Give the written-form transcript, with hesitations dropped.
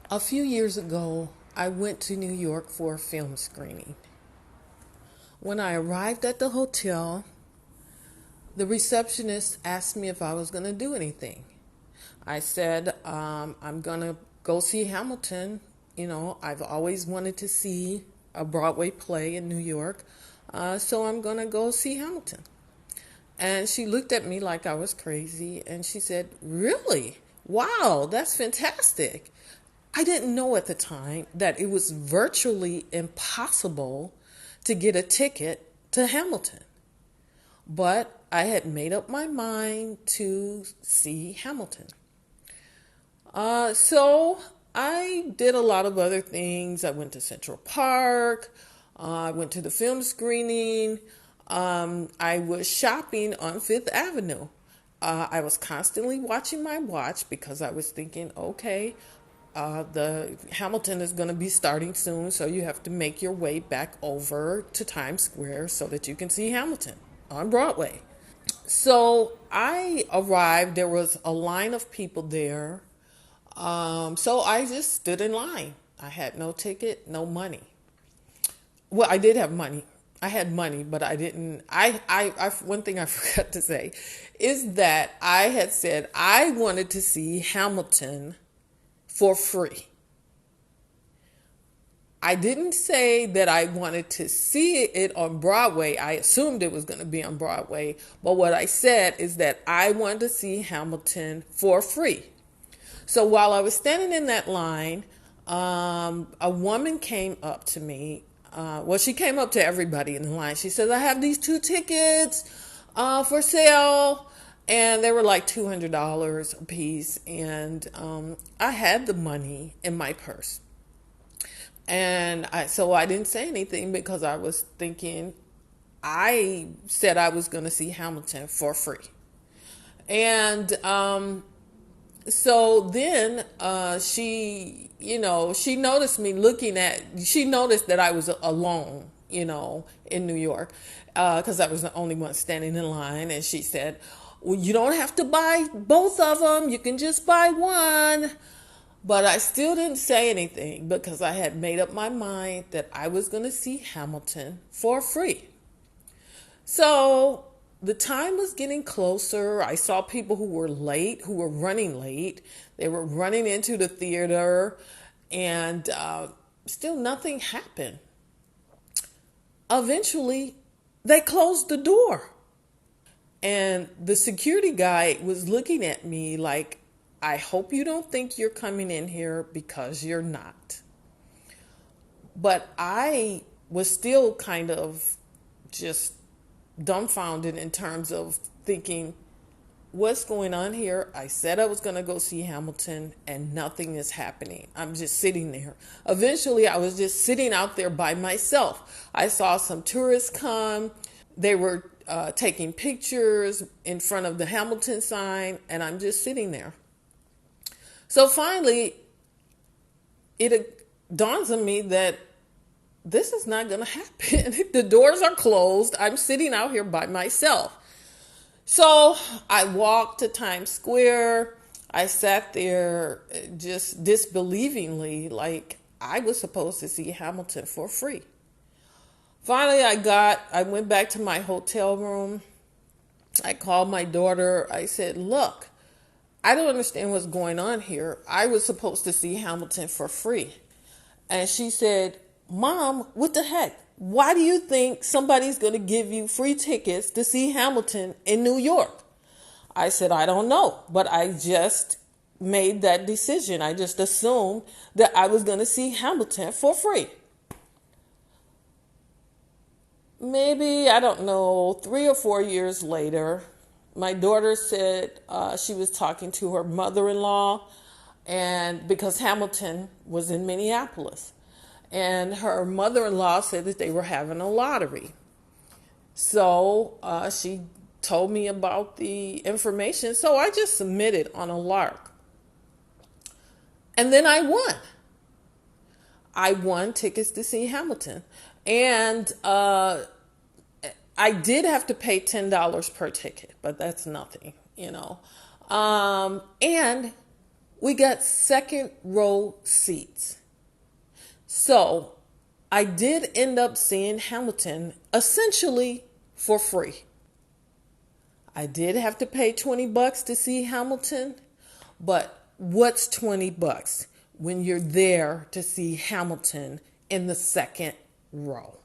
A few years ago, I went to New York for a film screening. When I arrived at the hotel, the receptionist asked me if I was going to do anything. I said, I'm going to go see Hamilton. You know, I've always wanted to see a Broadway play in New York, so I'm going to go see Hamilton. And she looked at me like I was crazy and she said, "Really? Wow, that's fantastic." I didn't know at the time that it was virtually impossible to get a ticket to Hamilton. But I had made up my mind to see Hamilton. So I did a lot of other things. I went to Central Park. I went to the film screening. I was shopping on Fifth Avenue. I was constantly watching my watch because I was thinking, okay, the Hamilton is going to be starting soon, so you have to make your way back over to Times Square so that you can see Hamilton on Broadway. So I arrived. There was a line of people there. So I just stood in line. I had no ticket, no money. Well, I did have money. I had money, but I didn't. One thing I forgot to say is that I had said I wanted to see Hamilton for free. I didn't say that I wanted to see it on Broadway. I assumed it was going to be on Broadway. But what I said is that I wanted to see Hamilton for free. So while I was standing in that line, a woman came up to me. Well, she came up to everybody in the line. She says, "I have these two tickets for sale." And they were like $200 a piece. And I had the money in my purse. So I didn't say anything because I was thinking I said I was going to see Hamilton for free. And so then she noticed me she noticed that I was alone, in New York, because I was the only one standing in line. And she said, "Well, you don't have to buy both of them. You can just buy one." But I still didn't say anything because I had made up my mind that I was going to see Hamilton for free. So the time was getting closer. I saw people who were late, who were running late. They were running into the theater, and still nothing happened. Eventually, they closed the door. And the security guy was looking at me like, "I hope you don't think you're coming in here because you're not." But I was still kind of just dumbfounded in terms of thinking, what's going on here? I said I was going to go see Hamilton and nothing is happening. I'm just sitting there. Eventually, I was just sitting out there by myself. I saw some tourists come. They were taking pictures in front of the Hamilton sign, and I'm just sitting there. So finally, it dawns on me that this is not going to happen. The doors are closed. I'm sitting out here by myself. So I walked to Times Square. I sat there just disbelievingly, like I was supposed to see Hamilton for free. Finally, I went back to my hotel room. I called my daughter. I said, "Look, I don't understand what's going on here. I was supposed to see Hamilton for free." And she said, "Mom, what the heck? Why do you think somebody's going to give you free tickets to see Hamilton in New York?" I said, "I don't know, but I just made that decision. I just assumed that I was going to see Hamilton for free." Maybe, I don't know, 3 or 4 years later, my daughter said she was talking to her mother-in-law, and because Hamilton was in Minneapolis, and her mother-in-law said that they were having a lottery. So she told me about the information, so I just submitted on a lark. And then I won. I won tickets to see Hamilton. And I did have to pay $10 per ticket, but that's nothing. And We got second row seats. So I did end up seeing Hamilton essentially for free. I did have to pay $20 to see Hamilton, but what's $20 when you're there to see Hamilton in the second row?